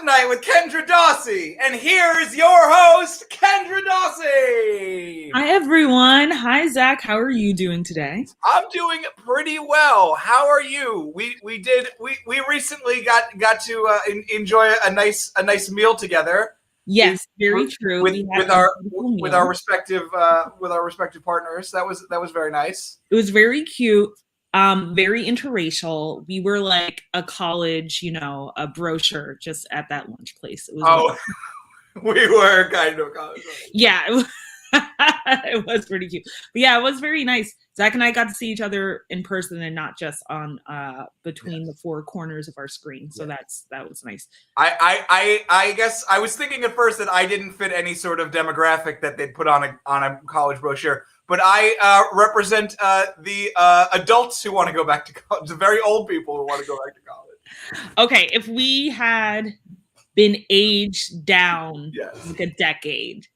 Night with Kendra Dawsey, and here is your host, Kendra Dawsey. Hi everyone. Hi Zach. How are you doing today? I'm doing pretty well. How are you? We recently got to enjoy a nice meal together. Yes, very true. With our respective partners. That was very nice. It was very cute. Very interracial. We were like a college, a brochure just at that lunch place. It was we were kind of college. Yeah, it was pretty cute. But yeah, it was very nice. Zach and I got to see each other in person and not just on between the four corners of our screen. So that was nice. I guess I was thinking at first that I didn't fit any sort of demographic that they'd put on a college brochure. But I represent the adults who want to go back to college, the very old people who want to go back to college. Okay, if we had been aged down like a decade,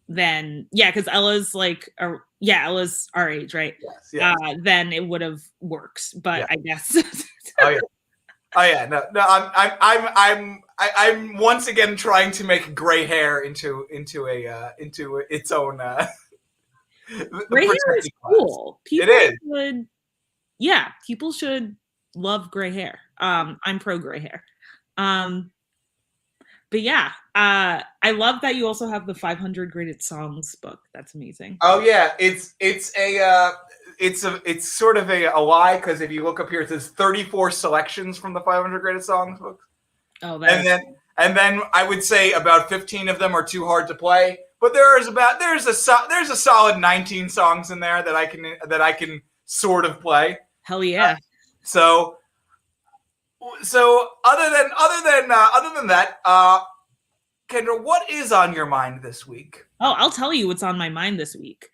then because Ella's Ella's our age, right? Yes. Then it would have worked, but I guess. Oh yeah, no. I'm once again trying to make gray hair into its own. Gray hair is cool. People should love gray hair. I'm pro gray hair. But yeah, I love that you also have the 500 Greatest Songs book. That's amazing. Oh yeah, it's sort of a lie, because if you look up here, it says 34 selections from the 500 Greatest Songs book. Oh, and then I would say about 15 of them are too hard to play. But there's a solid 19 songs in there that I can sort of play. Hell yeah! So other than that, Kendra, what is on your mind this week? Oh, I'll tell you what's on my mind this week.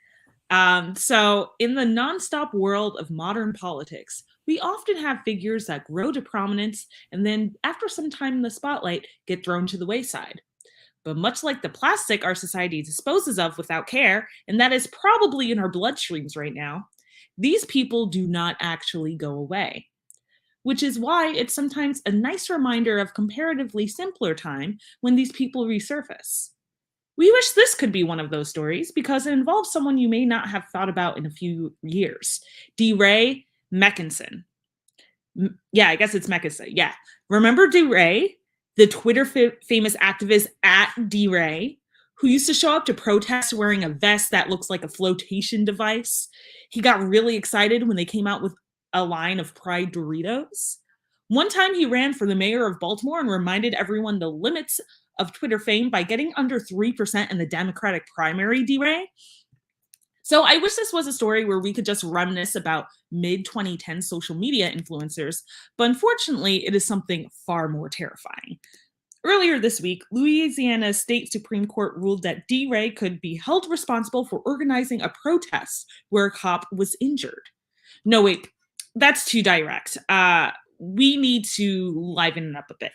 So in the nonstop world of modern politics, we often have figures that grow to prominence and then, after some time in the spotlight, get thrown to the wayside. But much like the plastic our society disposes of without care, and that is probably in our bloodstreams right now, these people do not actually go away. Which is why it's sometimes a nice reminder of comparatively simpler time when these people resurface. We wish this could be one of those stories because it involves someone you may not have thought about in a few years. DeRay Mckinson. Yeah, I guess it's Mckinson. Yeah. Remember DeRay? The Twitter famous activist at DeRay, who used to show up to protests wearing a vest that looks like a flotation device. He got really excited when they came out with a line of Pride Doritos. One time he ran for the mayor of Baltimore and reminded everyone the limits of Twitter fame by getting under 3% in the Democratic primary, DeRay. So I wish this was a story where we could just reminisce about mid-2010 social media influencers, but unfortunately, it is something far more terrifying. Earlier this week, Louisiana State Supreme Court ruled that DeRay could be held responsible for organizing a protest where a cop was injured. No, wait, that's too direct. We need to liven it up a bit.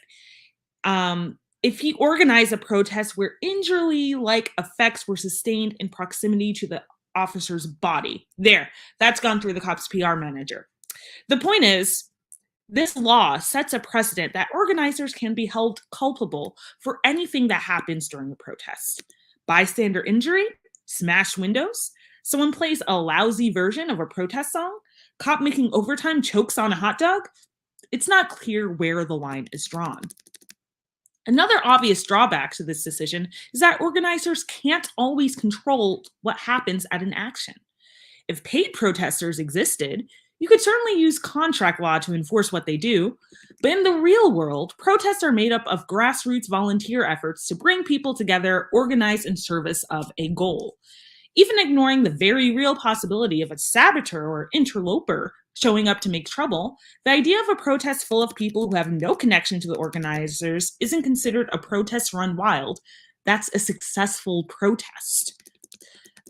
If he organized a protest where injury-like effects were sustained in proximity to the officer's body. That's gone through the cop's PR manager. The point is, this law sets a precedent that organizers can be held culpable for anything that happens during a protest. Bystander injury, smashed windows, someone plays a lousy version of a protest song, cop making overtime chokes on a hot dog. It's not clear where the line is drawn. Another obvious drawback to this decision is that organizers can't always control what happens at an action. If paid protesters existed, you could certainly use contract law to enforce what they do, but in the real world, protests are made up of grassroots volunteer efforts to bring people together, organized in service of a goal. Even ignoring the very real possibility of a saboteur or interloper showing up to make trouble, the idea of a protest full of people who have no connection to the organizers isn't considered a protest run wild. That's a successful protest.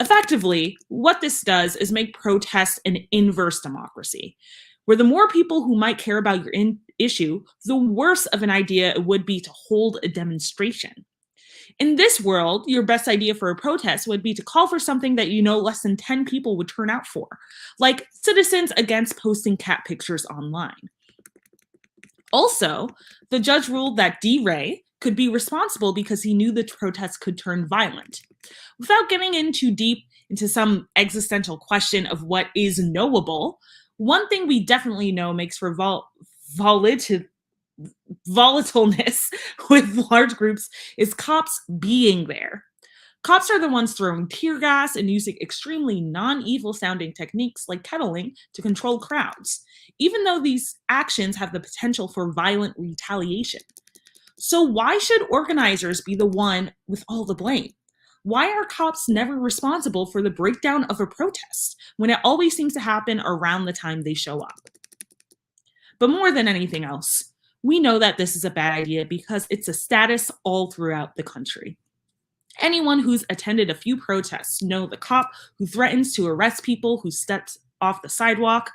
Effectively, what this does is make protests an inverse democracy, where the more people who might care about your issue, the worse of an idea it would be to hold a demonstration. In this world, your best idea for a protest would be to call for something that you know less than 10 people would turn out for, like citizens against posting cat pictures online. Also, the judge ruled that D. Ray could be responsible because he knew the protests could turn violent. Without getting in too deep into some existential question of what is knowable, one thing we definitely know makes for volatileness with large groups is cops being there. Cops are the ones throwing tear gas and using extremely non-evil sounding techniques like kettling to control crowds, even though these actions have the potential for violent retaliation. So why should organizers be the one with all the blame? Why are cops never responsible for the breakdown of a protest when it always seems to happen around the time they show up? But more than anything else, we know that this is a bad idea because it's a status all throughout the country. Anyone who's attended a few protests know the cop who threatens to arrest people who steps off the sidewalk.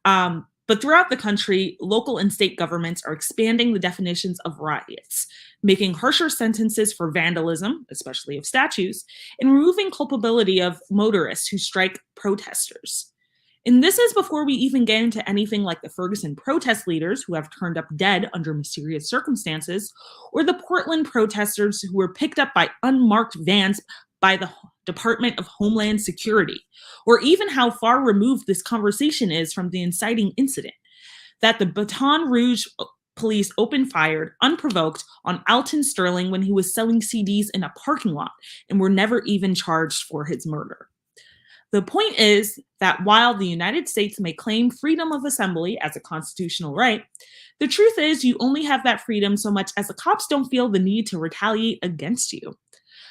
But throughout the country, local and state governments are expanding the definitions of riots, making harsher sentences for vandalism, especially of statues, and removing culpability of motorists who strike protesters. And this is before we even get into anything like the Ferguson protest leaders who have turned up dead under mysterious circumstances, or the Portland protesters who were picked up by unmarked vans by the Department of Homeland Security, or even how far removed this conversation is from the inciting incident that the Baton Rouge police opened fire unprovoked on Alton Sterling when he was selling CDs in a parking lot and were never even charged for his murder. The point is that while the United States may claim freedom of assembly as a constitutional right, the truth is you only have that freedom so much as the cops don't feel the need to retaliate against you.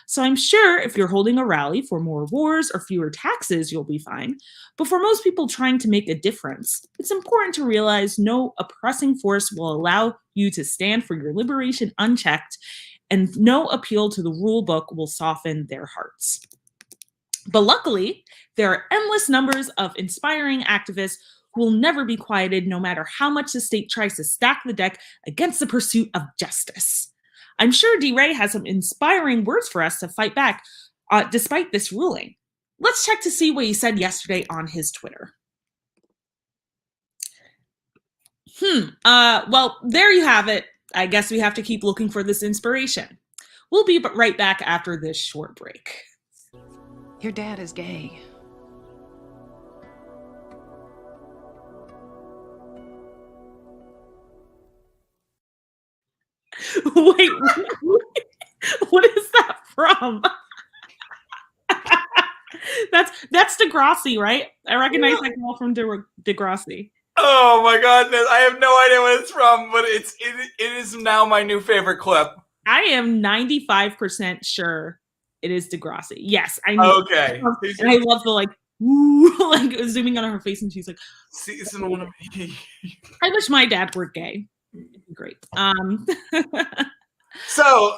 So I'm sure if you're holding a rally for more wars or fewer taxes, you'll be fine. But for most people trying to make a difference, it's important to realize no oppressing force will allow you to stand for your liberation unchecked, and no appeal to the rule book will soften their hearts. But luckily, there are endless numbers of inspiring activists who will never be quieted no matter how much the state tries to stack the deck against the pursuit of justice. I'm sure D. Ray has some inspiring words for us to fight back despite this ruling. Let's check to see what he said yesterday on his Twitter. Well, there you have it. I guess we have to keep looking for this inspiration. We'll be right back after this short break. Your dad is gay. Wait, what is that from? That's Degrassi, right? I recognize that girl from Degrassi. Oh my goodness, I have no idea what it's from, but it is now my new favorite clip. I am 95% sure it is Degrassi. Yes, I know. Okay. And I love the like zooming on her face, and she's like, Season 1 of I wish my dad were gay. Great. So,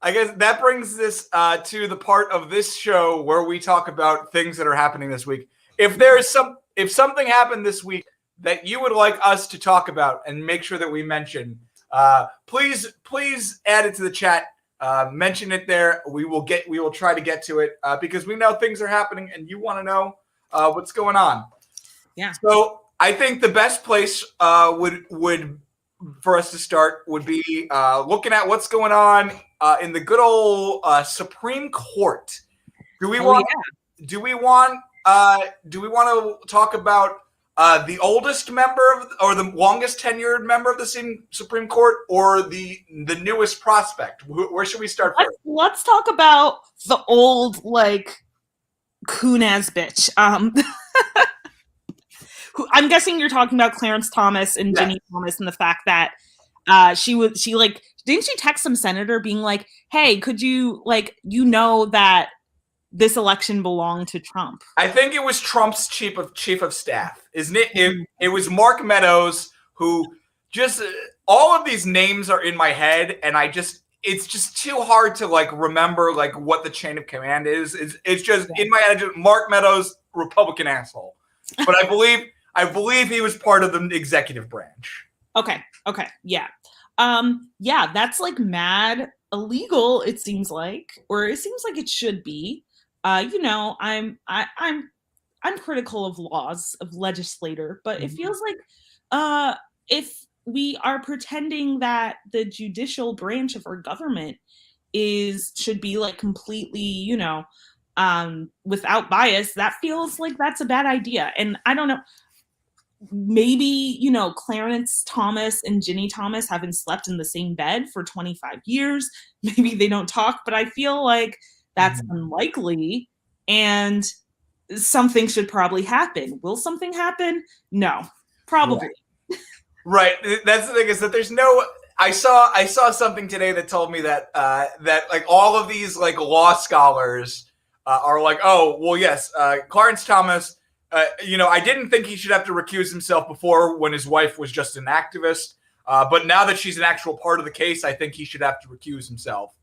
I guess that brings this to the part of this show where we talk about things that are happening this week. If something happened this week that you would like us to talk about and make sure that we mention, please add it to the chat. Mention it there. We will try to get to it because we know things are happening and you want to know what's going on. Yeah. So I think the best place would for us to start would be looking at what's going on in the good old Supreme Court. Do we want to talk about the oldest member or the longest tenured member of the Supreme Court, or the newest prospect? Where should we start first? Let's talk about the old, coon-ass bitch. I'm guessing you're talking about Clarence Thomas and Ginny Thomas, and the fact that didn't she text some senator being like, hey, could you, that this election belonged to Trump? I think it was Trump's chief of staff, isn't it? It was Mark Meadows, who just all of these names are in my head, and it's just too hard to remember what the chain of command is. It's just in my head. Mark Meadows, Republican asshole, but I believe he was part of the executive branch. Okay, yeah, that's mad illegal. It seems like it should be. I'm critical of laws, of legislator, but it feels like if we are pretending that the judicial branch of our government should be like completely, without bias. That feels like that's a bad idea. And I don't know, maybe, Clarence Thomas and Ginny Thomas haven't slept in the same bed for 25 years. Maybe they don't talk, but I feel like that's unlikely. And something should probably happen. Will something happen? No, probably. Right. That's the thing, is that there's no. I saw something today that told me that that like all of these like law scholars are like, oh well, yes, Clarence Thomas. I didn't think he should have to recuse himself before when his wife was just an activist. But now that she's an actual part of the case, I think he should have to recuse himself.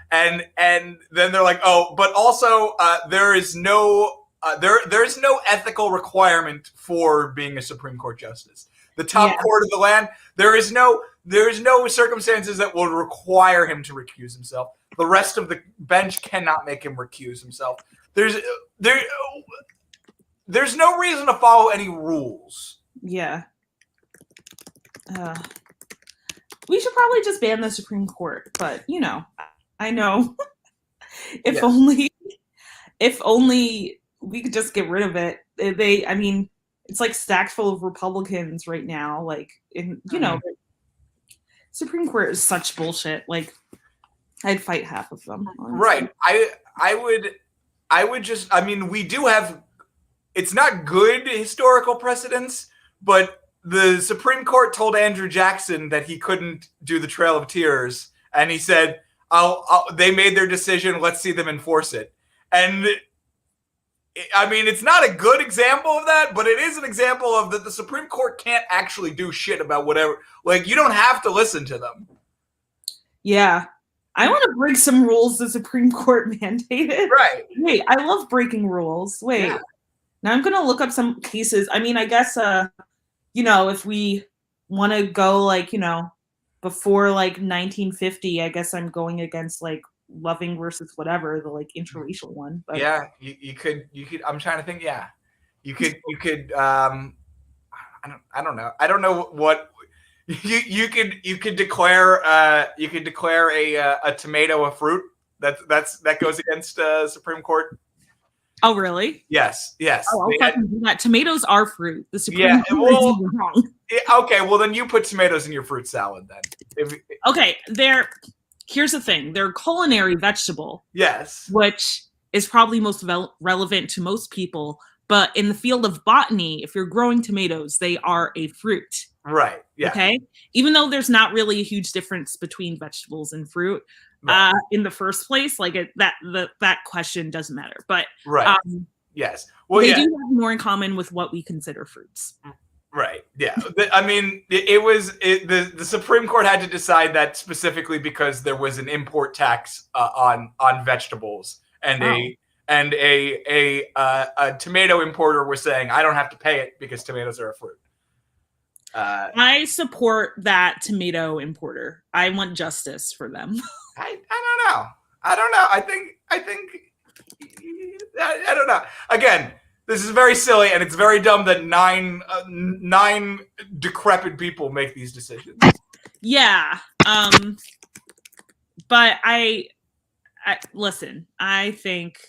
And then they're like, oh, but also there is no ethical requirement for being a Supreme Court justice. The top court of the land, there is no circumstances that will require him to recuse himself. The rest of the bench cannot make him recuse himself. There's no reason to follow any rules. Yeah. We should probably just ban the Supreme Court, but I know if only we could just get rid of it. It's like stacked full of Republicans right now. Like, Supreme Court is such bullshit. Like, I'd fight half of them. Honestly. Right. I would just. We do have. It's not good historical precedence, but the Supreme Court told Andrew Jackson that he couldn't do the Trail of Tears, and he said, they made their decision. Let's see them enforce it. And it's not a good example of that, but it is an example of that the Supreme Court can't actually do shit about whatever. Like, you don't have to listen to them. Yeah. I want to break some rules the Supreme Court mandated. Right. Wait, I love breaking rules. Wait. Yeah. Now I'm going to look up some cases. I guess, if we want to go like, before like 1950, I guess I'm going against like Loving versus whatever, the like interracial one. But yeah, you could, I'm trying to think. Yeah, you could, I don't know. I don't know what you could declare a tomato a fruit. That goes against Supreme Court. Oh, really? Yes. Oh, tomatoes are fruit. The Supreme Court is wrong. Okay, well then you put tomatoes in your fruit salad then. Okay, here's the thing. They're a culinary vegetable. Yes. Which is probably most relevant to most people. But in the field of botany, if you're growing tomatoes, they are a fruit. Right. Yeah. Okay. Even though there's not really a huge difference between vegetables and fruit, right. In the first place, like that question doesn't matter. But right. Yes. Well, they do have more in common with what we consider fruits. Right. Yeah. The Supreme Court had to decide that specifically because there was an import tax on vegetables, and a tomato importer was saying, I don't have to pay it because tomatoes are a fruit. I support that tomato importer. I want justice for them. I don't know. I think I don't know. Again, this is very silly, and it's very dumb that nine decrepit people make these decisions. Yeah. But I listen. I think,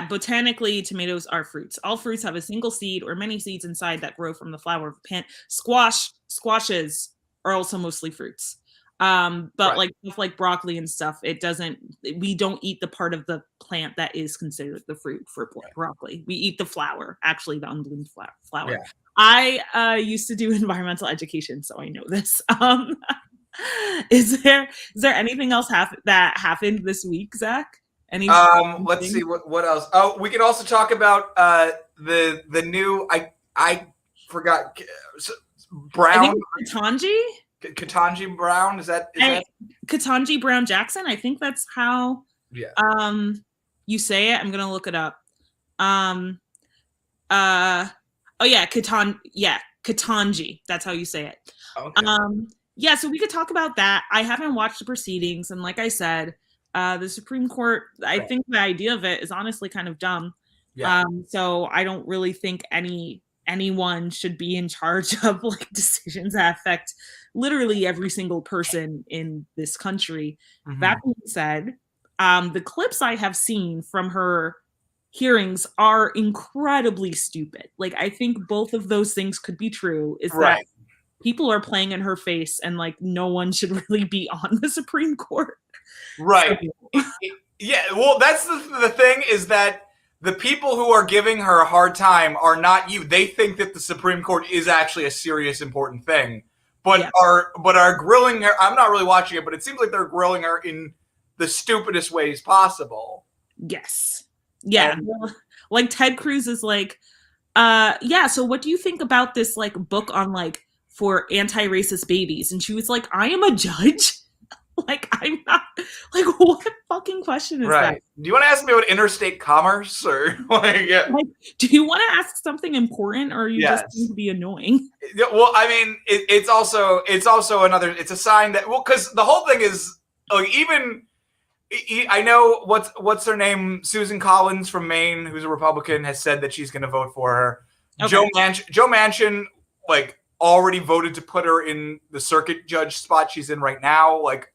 botanically, tomatoes are fruits. All fruits have a single seed or many seeds inside that grow from the flower of a plant. Squashes are also mostly fruits. But right. like broccoli and stuff, we don't eat the part of the plant that is considered the fruit for broccoli. We eat the flower, actually the unbloomed flower. Yeah. I used to do environmental education, so I know this. Is there anything else that happened this week, Zach? Let's see what else. Oh, we can also talk about the new I forgot Brown Ketanji Brown. Is that Ketanji Brown Jackson? I think that's how you say it. I'm gonna look it up. Ketanji. That's how you say it. Okay. So we could talk about that. I haven't watched the proceedings, and like I said, the Supreme Court, I think the idea of it is honestly kind of dumb. Yeah. So I don't really think any anyone should be in charge of like decisions that affect literally every single person in this country. That being said, the clips I have seen from her hearings are incredibly stupid. Like, I think both of those things could be true, is that people are playing in her face and like no one should really be on the Supreme Court. Right. So, yeah, well, that's the thing, is that the people who are giving her a hard time are not you. They think that the Supreme Court is actually a serious, important thing, but are grilling her. I'm not really watching it, but it seems like they're grilling her in the stupidest ways possible. Yes. Yeah. Like Ted Cruz is like, so what do you think about this like book on like for anti-racist babies? And she was like, I am a judge. Like, I'm not, like, what fucking question is that? Do you want to ask me about interstate commerce, or like, like, do you want to ask something important, or are you just going to be annoying? Well, I mean, it's also another, it's a sign that, well, because the whole thing is, like, even, I know what's her name, Susan Collins from Maine, who's a Republican, has said that she's going to vote for her. Okay. Joe Manchin, like, already voted to put her in the circuit judge spot she's in right now, like,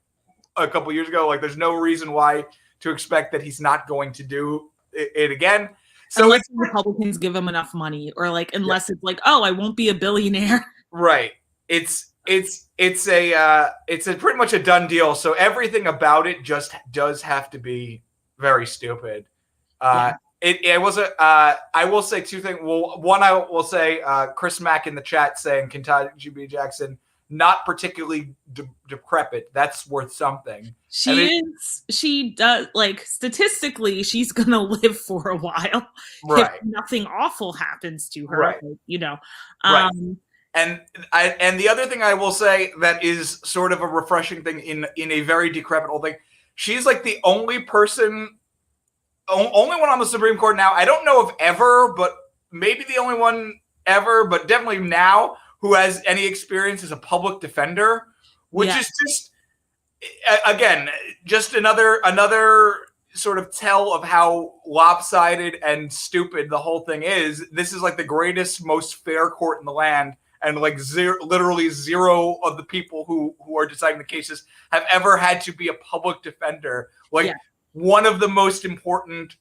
a couple years ago. Like, there's no reason why to expect that he's not going to do it again. So unless Republicans give him enough money, or like, unless it's like, oh, I won't be a billionaire. Right. It's pretty much a done deal. So everything about it just does have to be very stupid. It was I will say two things. Well, one, I will say, Chris Mack in the chat saying Ketanji B. Jackson, not particularly decrepit. That's worth something. She does, like, statistically, she's gonna live for a while. If nothing awful happens to her, like, you know. And the other thing I will say that is sort of a refreshing thing in a very decrepit old thing, she's like the only one on the Supreme Court now. I don't know if ever, but maybe the only one ever, but definitely now, who has any experience as a public defender, which is just, again, just another sort of tell of how lopsided and stupid the whole thing is. This is like the greatest, most fair court in the land, and like literally zero of the people who are deciding the cases have ever had to be a public defender. Like, one of the most important,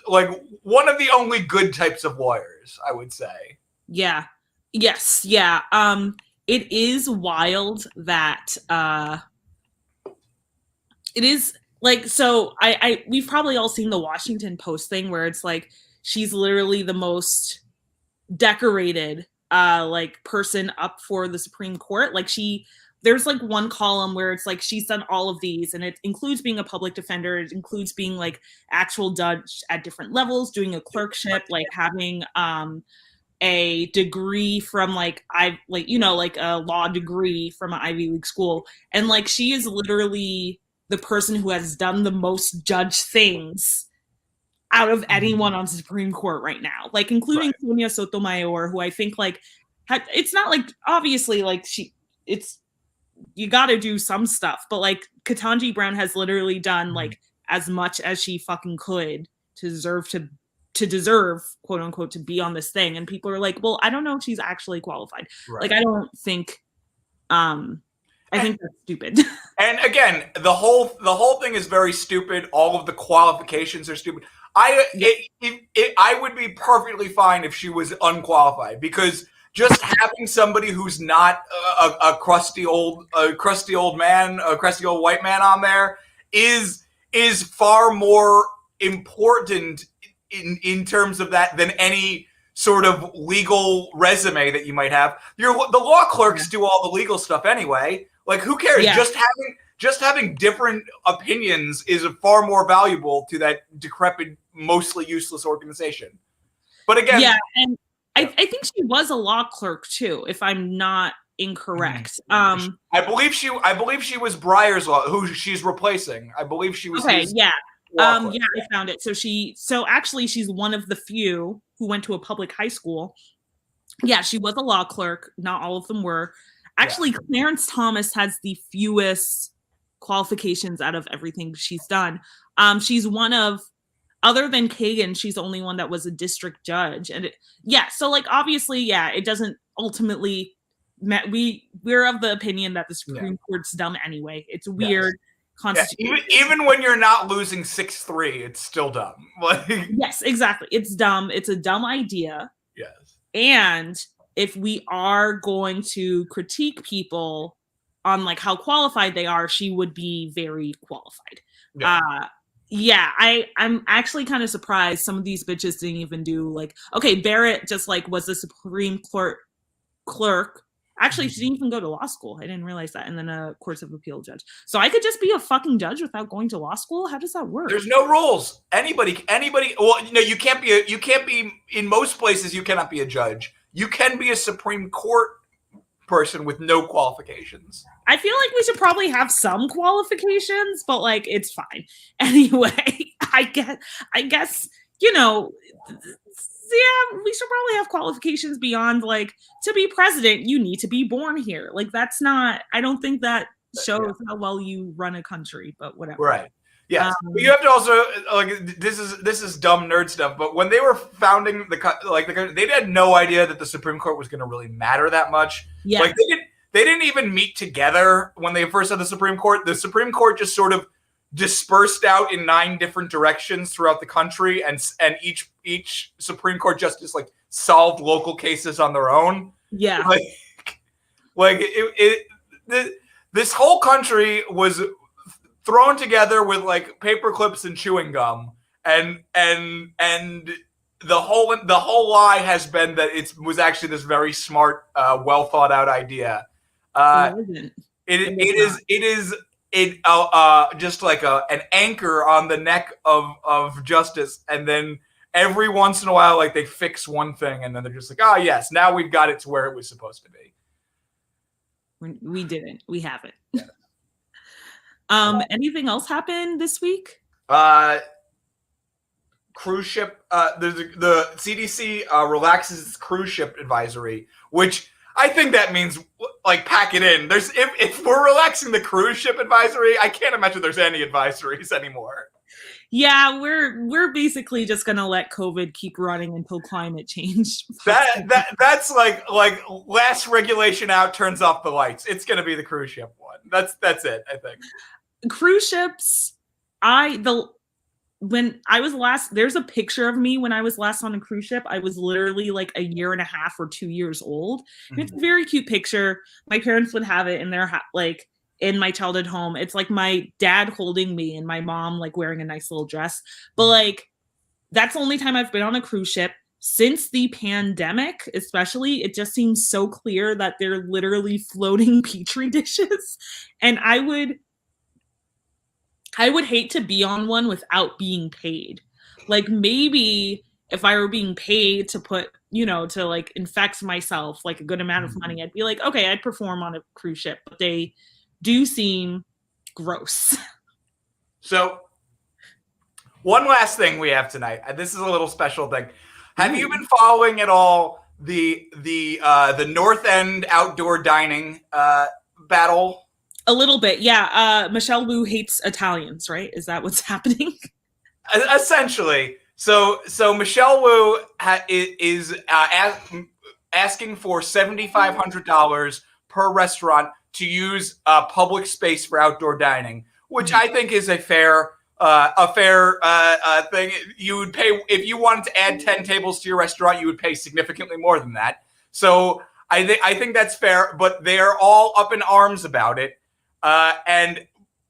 like, one of the only good types of lawyers, I would say. Yeah. Yes. Yeah. It is wild that it is like, so we've probably all seen the Washington Post thing where it's like, she's literally the most decorated like person up for the Supreme Court. Like, there's like one column where it's like she's done all of these, and it includes being a public defender, it includes being like actual judge at different levels, doing a clerkship, like having a degree from like a law degree from an Ivy League school. And like, she is literally the person who has done the most judge things out of anyone on the Supreme Court right now, like including Sonia Sotomayor, who I think like it's not like, obviously, like, you got to do some stuff, but like Ketanji Brown has literally done like as much as she fucking could to deserve, quote unquote, to be on this thing. And people are like, well, I don't know if she's actually qualified. Like, I don't think, I think that's stupid. And again, the whole thing is very stupid. All of the qualifications are stupid. I would be perfectly fine if she was unqualified, because just having somebody who's not a crusty old man, a crusty old white man on there is far more important in terms of that than any sort of legal resume that you might have. The law clerks do all the legal stuff anyway. Like, who cares? Yeah. Just having different opinions is far more valuable to that decrepit, mostly useless organization. But again, and I think she was a law clerk too, if I'm not incorrect. I believe she was Breyer's law, who she's replacing. I believe she was. Okay, I found it. So actually, she's one of the few who went to a public high school. Yeah, she was a law clerk. Not all of them were. Actually, Clarence Thomas has the fewest qualifications out of everything she's done. She's one of other than Kagan, she's the only one that was a district judge. And so like obviously, it doesn't ultimately we're of the opinion that the Supreme Court's dumb anyway. It's weird. Even when you're not losing 6-3, it's still dumb. Like, yes, exactly. It's dumb. It's a dumb idea. Yes. And if we are going to critique people on like how qualified they are, she would be very qualified. I'm actually kind of surprised some of these bitches didn't even do like, okay, Barrett just like was the Supreme Court clerk. Actually, she didn't even go to law school. I didn't realize that. And then a Courts of Appeal judge. So I could just be a fucking judge without going to law school? How does that work? There's no rules. Anybody, well, you can't be, in most places, you cannot be a judge. You can be a Supreme Court person with no qualifications. I feel like we should probably have some qualifications, but like, it's fine. Anyway, I guess, we should probably have qualifications beyond like to be president, you need to be born here. Like I don't think that shows how well you run a country, but whatever. Right. Yes. But you have to also like this is dumb nerd stuff, but when they were founding the country, they had no idea that the Supreme Court was going to really matter that much. Yeah. Like they didn't even meet together when they first had the Supreme Court. The Supreme Court just sort of dispersed out in 9 different directions throughout the country, and each Supreme Court justice like solved local cases on their own. Yeah, this whole country was thrown together with like paper clips and chewing gum, and the whole lie has been that it was actually this very smart, well thought out idea. It is just like an anchor on the neck of justice, and then every once in a while, like they fix one thing, and then they're just like, oh yes, now we've got it to where it was supposed to be. We didn't. We haven't. Yeah. Anything else happened this week? Cruise ship. The CDC relaxes its cruise ship advisory, which I think that means like pack it in. If we're relaxing the cruise ship advisory, I can't imagine there's any advisories anymore. Yeah, we're basically just gonna let COVID keep running until climate change. That's like last regulation out turns off the lights. It's gonna be the cruise ship one. That's it, I think. Cruise ships. When I was last, there's a picture of me when I was last on a cruise ship. I was literally like a year and a half or 2 years old. Mm-hmm. It's a very cute picture. My parents would have it in their like in my childhood home. It's like my dad holding me and my mom like wearing a nice little dress. But like, that's the only time I've been on a cruise ship since the pandemic, especially. It just seems so clear that they're literally floating petri dishes. And I would hate to be on one without being paid. Like maybe if I were being paid to put, to like infect myself like a good amount of money, I'd be like, okay, I'd perform on a cruise ship, but they do seem gross. So one last thing we have tonight. This is a little special thing. Have you been following at all the North End outdoor dining battle? A little bit, yeah. Michelle Wu hates Italians, right? Is that what's happening? Essentially. So Michelle Wu is asking for $7,500 per restaurant to use public space for outdoor dining, which I think is a fair thing. You would pay if you wanted to add 10 tables to your restaurant, you would pay significantly more than that. So I think that's fair, but they're all up in arms about it. And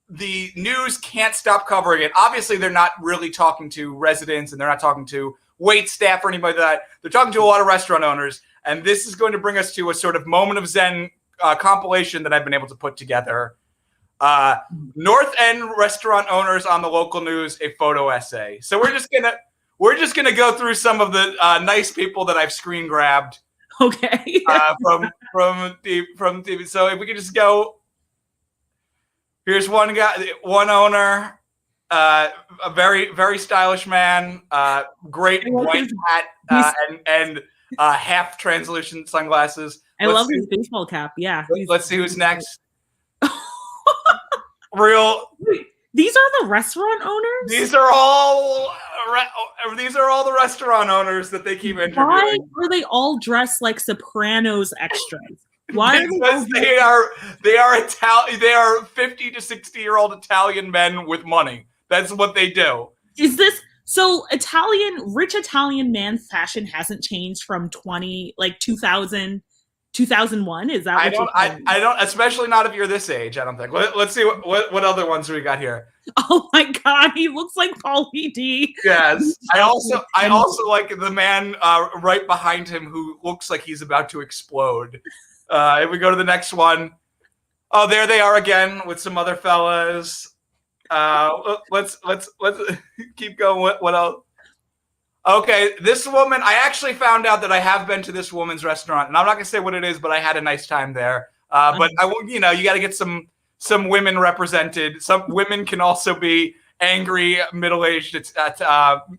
the news can't stop covering it. Obviously, they're not really talking to residents, and they're not talking to wait staff or anybody like that. They're talking to a lot of restaurant owners, and this is going to bring us to a sort of moment of Zen compilation that I've been able to put together. North End restaurant owners on the local news, a photo essay. So we're just gonna go through some of the nice people that I've screen grabbed. Okay. From TV. So if we could just go. Here's one guy, one owner, a very, very stylish man, great white hat, and half translucent sunglasses. I love his baseball cap. Yeah. Let's see who's next. Real. These are the restaurant owners? These are all the restaurant owners that they keep interviewing. Why are they all dressed like Sopranos extras? Why are Because they are 50 to 60-year-old Italian men with money. That's what they do. Is this so rich Italian man fashion hasn't changed from 2000, 2001? Is that what I don't, especially not if you're this age, I don't think. Let's see what other ones we got here. Oh my God, he looks like Pauly D. Yes. I also like the man right behind him who looks like he's about to explode. If we go to the next one, oh, there they are again with some other fellas. Let's keep going. What else? Okay, this woman, I actually found out that I have been to this woman's restaurant, and I'm not gonna say what it is, but I had a nice time there. But you got to get some women represented. Some women can also be angry, middle-aged,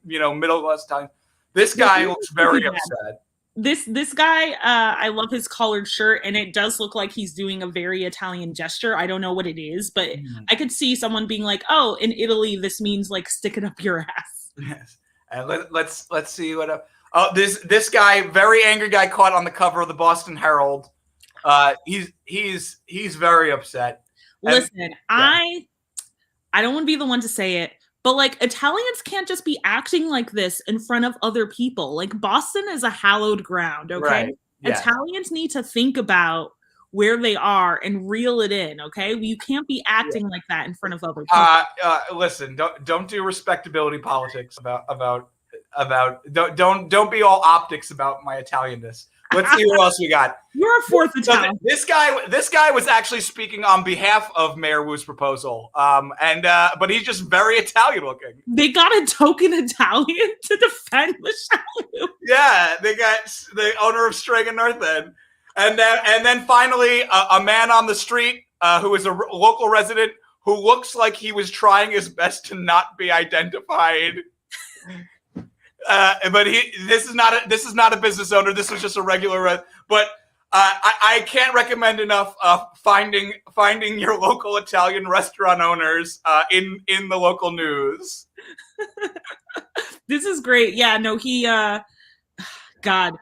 middle-class Italian. This guy looks very upset. This guy, I love his collared shirt, and it does look like he's doing a very Italian gesture. I don't know what it is, but I could see someone being like, "Oh, in Italy, this means like stick it up your ass." Yes. And let's see what. Oh, this guy, very angry guy, caught on the cover of the Boston Herald. He's very upset. Listen, I don't want to be the one to say it, but like Italians can't just be acting like this in front of other people. Like Boston is a hallowed ground, okay? Right. Yeah. Italians need to think about where they are and reel it in, okay? You can't be acting like that in front of other people. Listen, don't do respectability politics about don't be all optics about my Italianness. Let's see what else we got. You're a fourth Italian. This guy was actually speaking on behalf of Mayor Wu's proposal. But he's just very Italian looking. They got a token Italian to defend Michelle Wu. Yeah, they got the owner of Strega North End. And then finally, a man on the street who is a local resident who looks like he was trying his best to not be identified. But this is not a business owner. This was just a regular. But I can't recommend enough finding your local Italian restaurant owners in the local news. This is great. Yeah, no, he. God.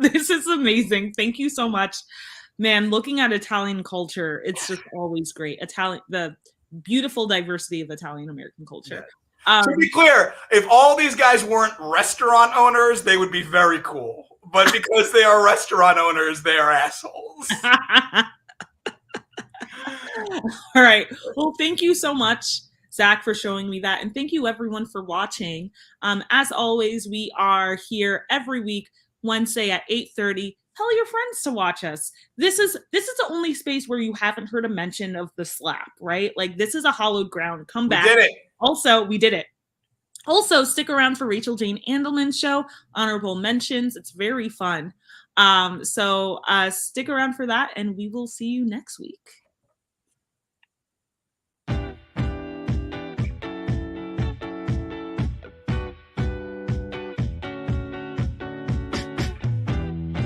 This is amazing. Thank you so much, man. Looking at Italian culture, it's just always great. The beautiful diversity of Italian American culture. Yeah. To be clear, if all these guys weren't restaurant owners, they would be very cool. But because they are restaurant owners, they are assholes. All right. Well, thank you so much, Zach, for showing me that. And thank you, everyone, for watching. As always, we are here every week, Wednesday at 8:30. Tell your friends to watch us. This is the only space where you haven't heard a mention of the slap, right? Like, this is a hallowed ground. Come back. We did it. Also, we did it. Also, stick around for Rachel Jane Andelman's show, Honorable Mentions. It's very fun. So stick around for that, and we will see you next week.